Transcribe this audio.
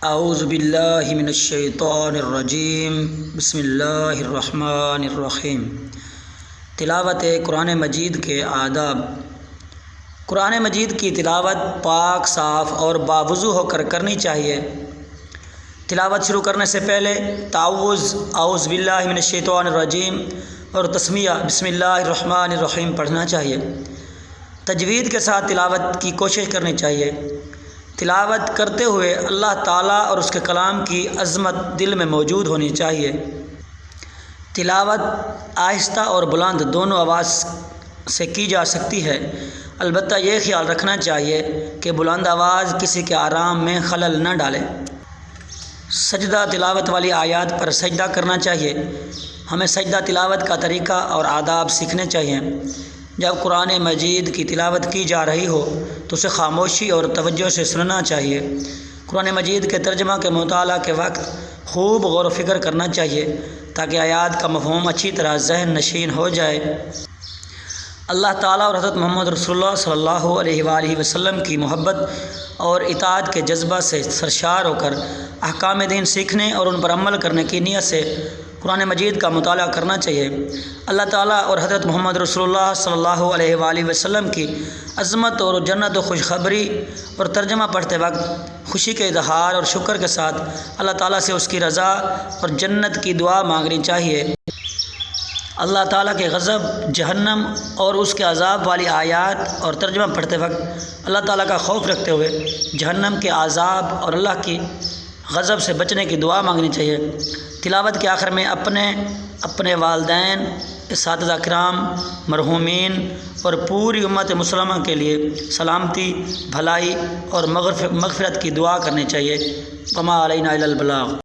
اعوذ باللہ من الشیطان الرجیم بسم اللہ الرحمن الرحیم۔ تلاوت قرآن مجید کے آداب۔ قرآن مجید کی تلاوت پاک، صاف اور باوضو ہو کر کرنی چاہیے۔ تلاوت شروع کرنے سے پہلے تعوذ اعوذ باللہ من الشیطان الرجیم اور تسمیہ بسم اللہ الرحمن الرحیم پڑھنا چاہیے۔ تجوید کے ساتھ تلاوت کی کوشش کرنی چاہیے۔ تلاوت کرتے ہوئے اللہ تعالیٰ اور اس کے کلام کی عظمت دل میں موجود ہونی چاہیے۔ تلاوت آہستہ اور بلند دونوں آواز سے کی جا سکتی ہے، البتہ یہ خیال رکھنا چاہیے کہ بلند آواز کسی کے آرام میں خلل نہ ڈالے۔ سجدہ تلاوت والی آیات پر سجدہ کرنا چاہیے۔ ہمیں سجدہ تلاوت کا طریقہ اور آداب سیکھنے چاہیے۔ جب قرآن مجید کی تلاوت کی جا رہی ہو تو اسے خاموشی اور توجہ سے سننا چاہیے۔ قرآن مجید کے ترجمہ کے مطالعہ کے وقت خوب غور و فکر کرنا چاہیے تاکہ آیات کا مفہوم اچھی طرح ذہن نشین ہو جائے۔ اللہ تعالیٰ اور حضرت محمد رسول اللہ صلی اللہ علیہ وآلہ وسلم کی محبت اور اطاعت کے جذبہ سے سرشار ہو کر احکام دین سیکھنے اور ان پر عمل کرنے کی نیت سے قرآن مجید کا مطالعہ کرنا چاہیے۔ اللہ تعالیٰ اور حضرت محمد رسول اللہ صلی اللہ علیہ وآلہ وسلم کی عظمت اور جنت و خوشخبری اور ترجمہ پڑھتے وقت خوشی کے اظہار اور شکر کے ساتھ اللہ تعالیٰ سے اس کی رضا اور جنت کی دعا مانگنی چاہیے۔ اللہ تعالیٰ کے غضب، جہنم اور اس کے عذاب والی آیات اور ترجمہ پڑھتے وقت اللہ تعالیٰ کا خوف رکھتے ہوئے جہنم کے عذاب اور اللہ کی غضب سے بچنے کی دعا مانگنی چاہیے۔ تلاوت کے آخر میں اپنے والدین، اساتذہ کرام، مرحومین اور پوری امت مسلمہ کے لیے سلامتی، بھلائی اور مغفرت کی دعا کرنی چاہیے۔ وما علینا الا البلاغ۔